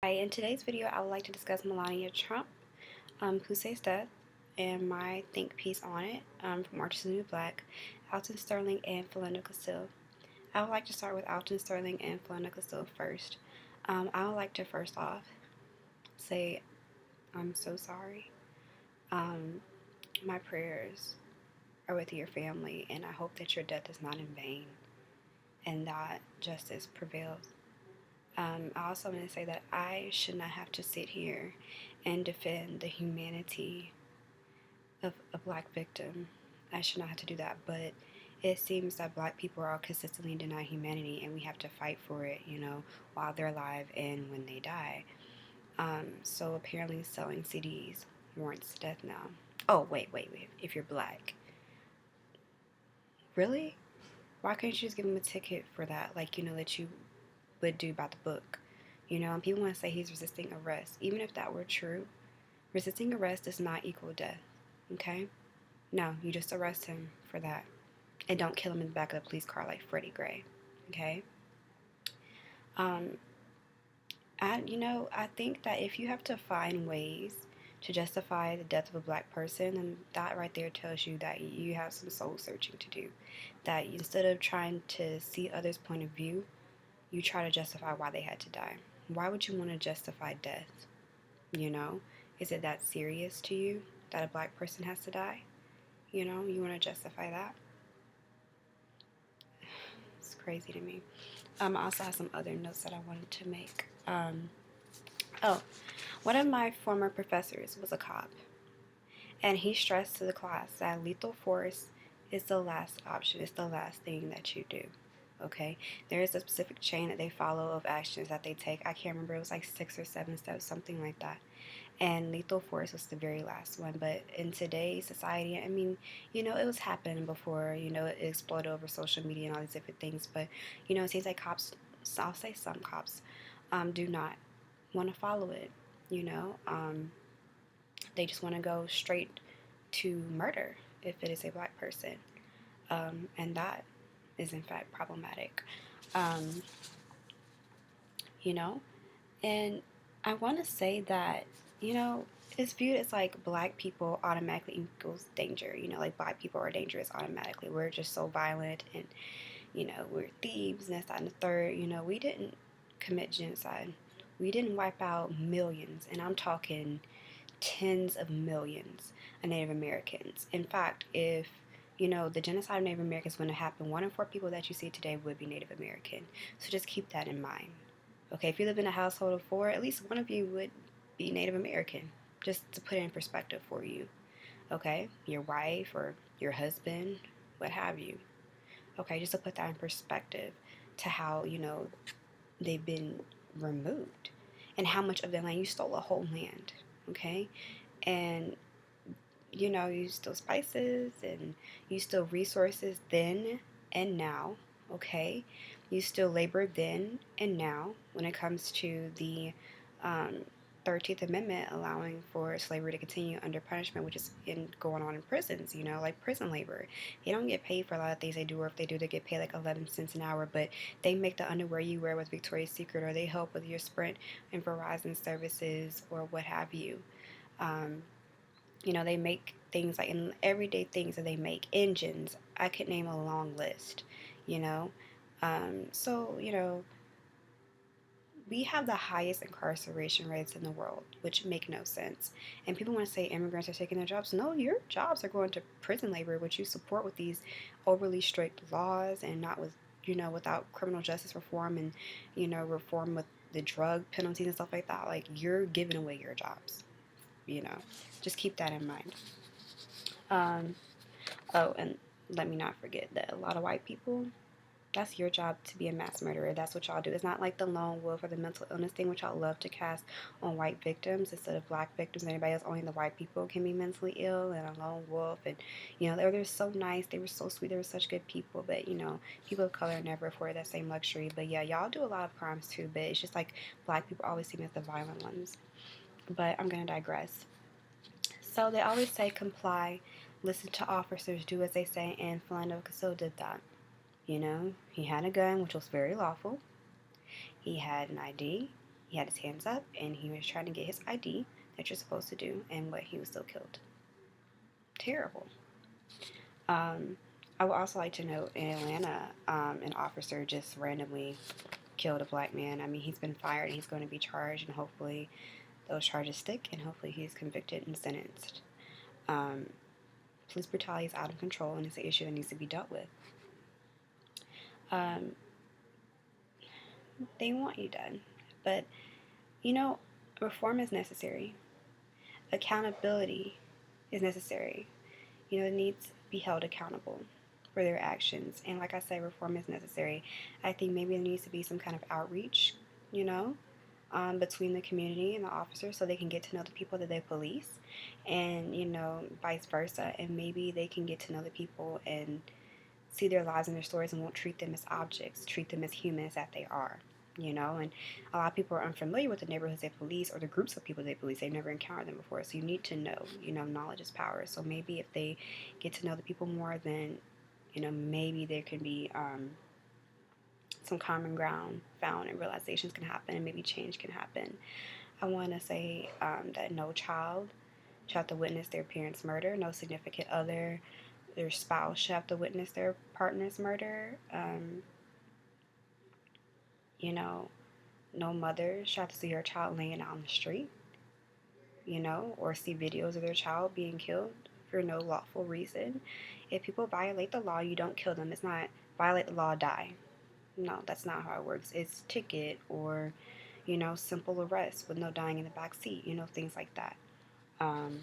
Hi, in today's video, I would like to discuss Melania Trump, Poussey's death, and my think piece on it from March of the New Black, Alton Sterling, and Philando Castile. I would like to start with Alton Sterling and Philando Castile first. I would like to first off say I'm so sorry. Um, my prayers are with your family, and I hope that your death is not in vain and that justice prevails. I also want to say that I should not have to sit here and defend the humanity of a black victim. I should not have to do that, but it seems that black people are consistently denied humanity, and we have to fight for it, while they're alive and when they die. So apparently selling CDs warrants death now. Oh, wait. If you're black. Really? Why couldn't you just give him a ticket for that, that you would do by the book? And people want to say he's resisting arrest. Even if that were true, resisting arrest does not equal death, okay? No, you just arrest him for that. And don't kill him in the back of the police car like Freddie Gray, okay? Um, I think that if you have to find ways to justify the death of a black person, then that right there tells you that you have some soul searching to do. That instead of trying to see others' point of view, you try to justify why they had to die. Why would you want to justify death? Is it that serious to you that a black person has to die? You want to justify that? It's crazy to me. I also have some other notes that I wanted to make. Oh, one of my former professors was a cop, and he stressed to the class that lethal force is the last option. It's the last thing that you do. Okay, there is a specific chain that they follow of actions that they take. I can't remember, it was like 6 or 7 steps, something like that. And lethal force was the very last one. But in today's society, I mean, it was happening before, it exploded over social media and all these different things. But, it seems like cops, I'll say some cops, do not want to follow it, they just want to go straight to murder if it is a black person. And that is in fact problematic. Um, you know, and I want to say that, it's viewed as like black people automatically equals danger. Like black people are dangerous automatically. We're just so violent and, we're thieves and that and the third. We didn't commit genocide. We didn't wipe out millions, and I'm talking tens of millions of Native Americans. In fact, if the genocide of Native Americans wouldn't have happened, 1 in 4 people that you see today would be Native American. So just keep that in mind. Okay, if you live in a household of 4, at least one of you would be Native American. Just to put it in perspective for you. Okay, your wife or your husband, what have you. Okay, just to put that in perspective to how, they've been removed and how much of their land you stole a whole land. Okay, and you steal spices and you steal resources then and now. Okay, you steal labor then and now when it comes to the um, 13th Amendment allowing for slavery to continue under punishment, which is going on in prisons, like prison labor. They don't get paid for a lot of things they do, or if they do, they get paid like 11 cents an hour, but they make the underwear you wear with Victoria's Secret, or they help with your Sprint and Verizon services, or what have you. Um, they make things like in everyday things that they make, engines. I could name a long list, you know. So, we have the highest incarceration rates in the world, which make no sense. And people want to say immigrants are taking their jobs. No, your jobs are going to prison labor, which you support with these overly strict laws and not with, without criminal justice reform and, reform with the drug penalties and stuff like that. Like, you're giving away your jobs, Just keep that in mind. Um, oh, and let me not forget that a lot of white people, that's your job to be a mass murderer. That's what y'all do. It's not like the lone wolf or the mental illness thing, which y'all love to cast on white victims instead of black victims and anybody else. Only the white people can be mentally ill and a lone wolf. And, they were so nice. They were so sweet. They were such good people. But, people of color never afford that same luxury. But, yeah, y'all do a lot of crimes too. But it's just like black people always seem as the violent ones. But I'm going to digress. So they always say comply, listen to officers, do as they say, and Philando Castile did that. He had a gun, which was very lawful. He had an ID. He had his hands up, and he was trying to get his ID that you're supposed to do, and what, he was still killed. Terrible. I would also like to note in Atlanta, an officer just randomly killed a black man. I mean, he's been fired and he's going to be charged, and hopefully those charges stick, and hopefully he's convicted and sentenced. Police brutality is out of control, and it's an issue that needs to be dealt with. They want you done, but you know, reform is necessary. Accountability is necessary. You know, it needs to be held accountable for their actions. And like I said, reform is necessary. I think maybe there needs to be some kind of outreach, you know, between the community and the officers, so they can get to know the people that they police, and, you know, vice versa. And maybe they can get to know the people and see their lives and their stories, and won't treat them as objects, treat them as humans that they are. You know, and a lot of people are unfamiliar with the neighborhoods they police, or the groups of people they police. They've never encountered them before, so you need to know. You know, knowledge is power. So maybe if they get to know the people more, then, you know, maybe there can be some common ground found, and realizations can happen, and maybe change can happen. I want to say that no child should have to witness their parents' murder. No significant other, their spouse, should have to witness their partner's murder. You know, no mother should have to see her child laying out on the street, you know, or see videos of their child being killed for no lawful reason. If people violate the law, you don't kill them. It's not violate the law, die. No, that's not how it works. It's ticket, or, you know, simple arrest with no dying in the back seat, you know, things like that. Um,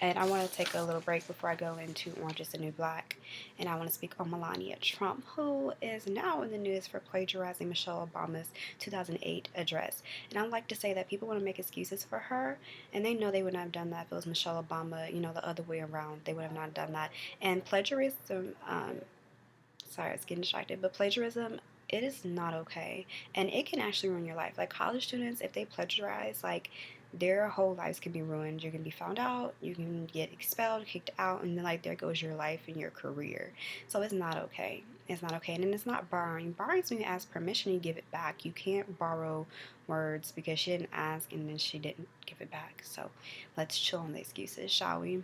And I want to take a little break before I go into Orange is the New Black. And I want to speak on Melania Trump, who is now in the news for plagiarizing Michelle Obama's 2008 address. And I like to say that people want to make excuses for her, and they know they would not have done that if it was Michelle Obama, you know, the other way around. They would have not done that. And plagiarism, sorry, it's getting distracted, but plagiarism, it is not okay, and it can actually ruin your life. Like college students, if they plagiarize, like their whole lives can be ruined. You can be found out, you can get expelled, kicked out, and then like there goes your life and your career. So it's not okay. It's not okay. And then it's not borrowing. Borrowing is when you ask permission, you give it back. You can't borrow words because she didn't ask and then she didn't give it back. So let's chill on the excuses, shall we?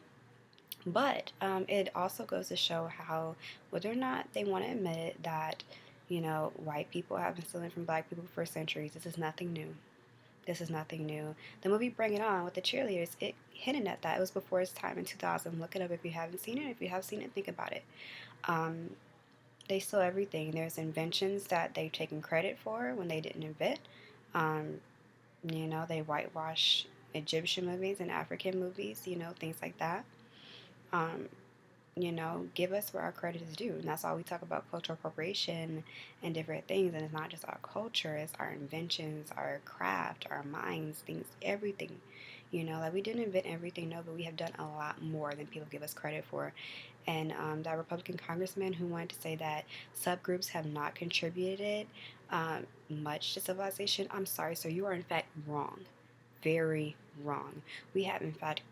But it also goes to show how, whether or not they want to admit it, that, you know, white people have been stealing from black people for centuries. This is nothing new. This is nothing new. The movie Bring It On with the cheerleaders, it hinted at that. It was before its time in 2000. Look it up if you haven't seen it. If you have seen it, think about it. They steal everything. There's inventions that they've taken credit for when they didn't invent. Um, you know, they whitewash Egyptian movies and African movies, you know, things like that. Um, you know, give us where our credit is due. And that's all we talk about, cultural appropriation and different things. And it's not just our culture, it's our inventions, our craft, our minds, things, everything. You know, like we didn't invent everything, no, but we have done a lot more than people give us credit for. And that Republican congressman who wanted to say that subgroups have not contributed much to civilization, I'm sorry, sir, you are in fact wrong. Very wrong. We have, in fact,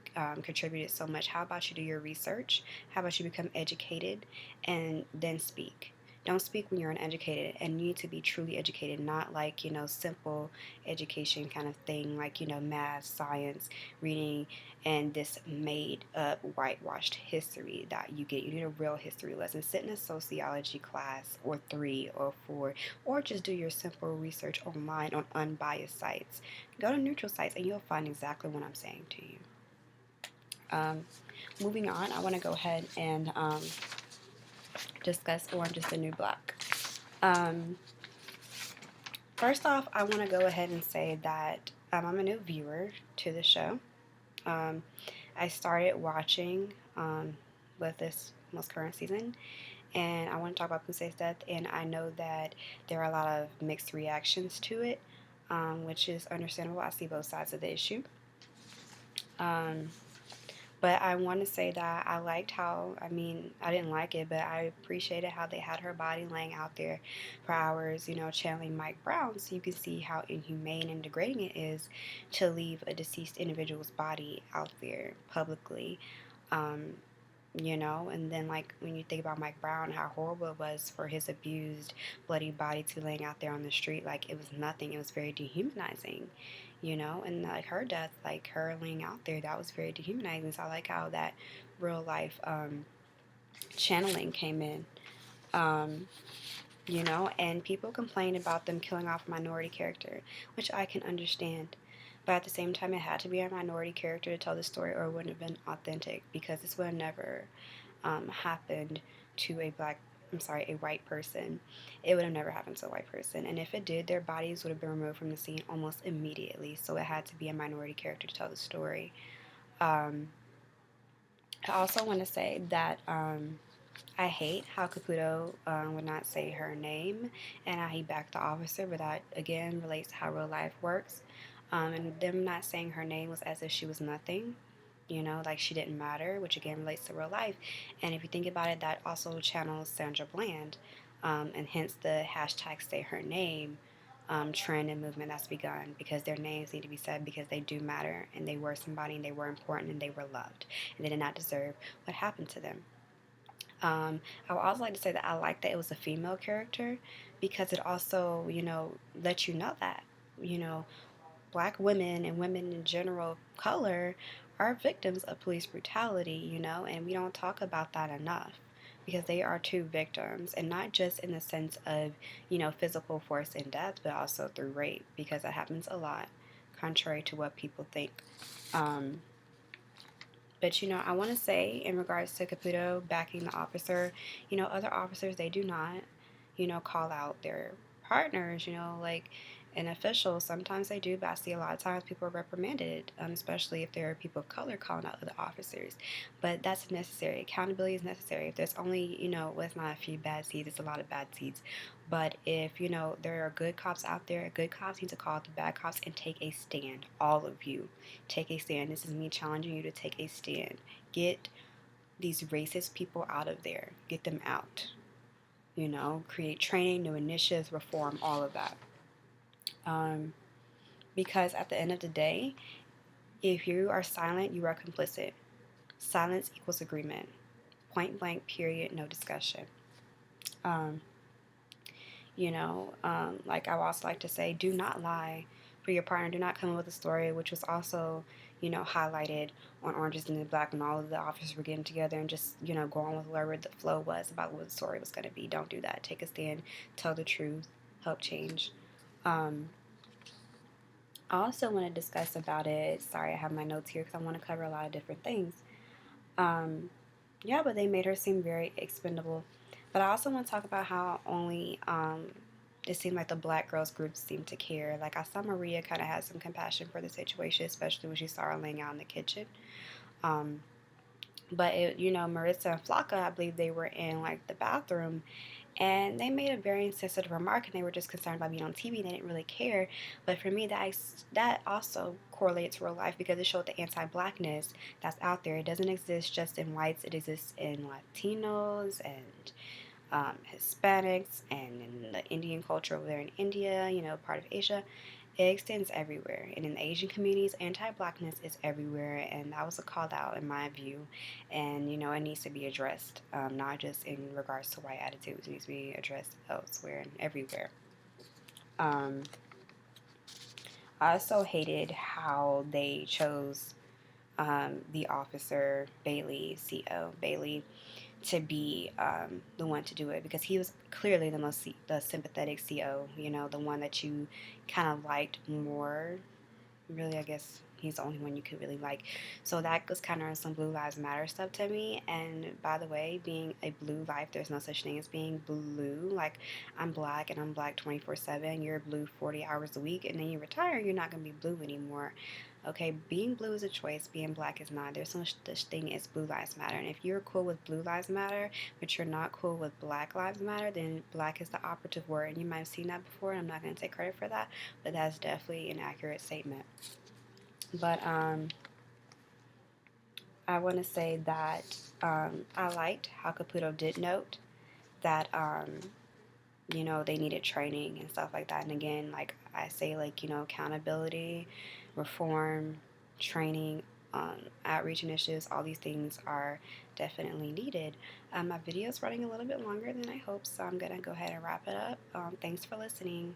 contributed so much. How about you do your research? How about you become educated and then speak? Don't speak when you're uneducated, and you need to be truly educated, not like, you know, simple education kind of thing, like, you know, math, science, reading, and this made up, whitewashed history that you get. You need a real history lesson. Sit in a sociology class, or 3 or 4, or just do your simple research online on unbiased sites. Go to neutral sites, and you'll find exactly what I'm saying to you. Moving on, I want to go ahead and discuss Orange is the New Black. First off, I want to go ahead and say that I'm a new viewer to the show. I started watching with this most current season, and I want to talk about Poussey's death, and I know that there are a lot of mixed reactions to it, which is understandable. I see both sides of the issue. But I want to say that I liked how, I mean, I didn't like it, but I appreciated how they had her body laying out there for hours, you know, channeling Mike Brown, so you can see how inhumane and degrading it is to leave a deceased individual's body out there publicly. you know. And then, like, when you think about Mike Brown, how horrible it was for his abused, bloody body to laying out there on the street, like it was nothing. It was very dehumanizing, you know. And like her death, like her laying out there, that was very dehumanizing. So I like how that real life channeling came in. Um, you know, and people complain about them killing off a minority character, which I can understand. But at the same time, it had to be a minority character to tell the story, or it wouldn't have been authentic, because this would have never happened to a white person. It would have never happened to a white person. And if it did, their bodies would have been removed from the scene almost immediately. So it had to be a minority character to tell the story. Um, I also want to say that I hate how Caputo would not say her name, and how he backed the officer, but that again relates to how real life works. And them not saying her name was as if she was nothing, you know, like she didn't matter, which again relates to real life. And if you think about it, that also channels Sandra Bland, and hence the hashtag say her name trend and movement that's begun, because their names need to be said because they do matter, and they were somebody, and they were important, and they were loved, and they did not deserve what happened to them. I would also like to say that I like that it was a female character, because it also, you know, lets you know that, you know, black women and women in general of color are victims of police brutality, you know, and we don't talk about that enough, because they are too victims, and not just in the sense of, you know, physical force and death, but also through rape, because that happens a lot, contrary to what people think. Um, but, you know, I want to say in regards to Caputo backing the officer, you know, other officers, they do not, you know, call out their partners, you know, like an official. Sometimes they do, but I see a lot of times people are reprimanded, especially if there are people of color calling out other officers. But that's necessary. Accountability is necessary. If there's only, you know, well, it's not a few bad seeds, it's a lot of bad seeds. But if, you know, there are good cops out there, good cops need to call out the bad cops and take a stand. All of you, take a stand. This is me challenging you to take a stand. Get these racist people out of there. Get them out. You know, create training, new initiatives, reform, all of that. Um, because at the end of the day, if you are silent, you are complicit. Silence equals agreement. Point blank, period, no discussion. Um, like I would also like to say, do not lie for your partner. Do not come up with a story, which was also, you know, highlighted on Orange is the New Black, when all of the officers were getting together and just, you know, going with whatever the flow was about what the story was going to be. Don't do that. Take a stand, tell the truth, help change. Um, I also want to discuss about it. Sorry, I have my notes here because I want to cover a lot of different things. Um, yeah, but they made her seem very expendable. But I also want to talk about how only it seemed like the black girls groups seemed to care. Like I saw Maria kind of had some compassion for the situation, especially when she saw her laying out in the kitchen. Um, but it, you know, Marissa and Flocka, I believe they were in like the bathroom, and they made a very insensitive remark, and they were just concerned about being on TV. They didn't really care. But for me, that also correlates to real life, because it showed the anti-blackness that's out there. It doesn't exist just in whites. It exists in Latinos and Hispanics, and in the Indian culture over there in India, you know, part of Asia. It extends everywhere. And in the Asian communities, anti-blackness is everywhere. And that was a call out in my view. And, you know, it needs to be addressed, not just in regards to white attitudes. It needs to be addressed elsewhere and everywhere. Um, I also hated how they chose the officer, Bailey, CO, Bailey, to be the one to do it, because he was clearly the sympathetic CO, you know, the one that you kind of liked more. Really, I guess he's the only one you could really like. So that was kind of some Blue Lives Matter stuff to me. And by the way, being a blue life, there's no such thing as being blue. Like, I'm black and I'm black 24/7. You're blue 40 hours a week, and then you retire, you're not going to be blue anymore. Okay, being blue is a choice, being black is not. There's no such thing as Blue Lives Matter. And if you're cool with Blue Lives Matter, but you're not cool with Black Lives Matter, then black is the operative word. And you might have seen that before, and I'm not going to take credit for that, but that's definitely an accurate statement. But I want to say that I liked how Caputo did note that, you know, they needed training and stuff like that. And again, like I say, like, you know, accountability, reform, training, outreach initiatives, all these things are definitely needed. My video is running a little bit longer than I hoped, so I'm going to go ahead and wrap it up. Thanks for listening.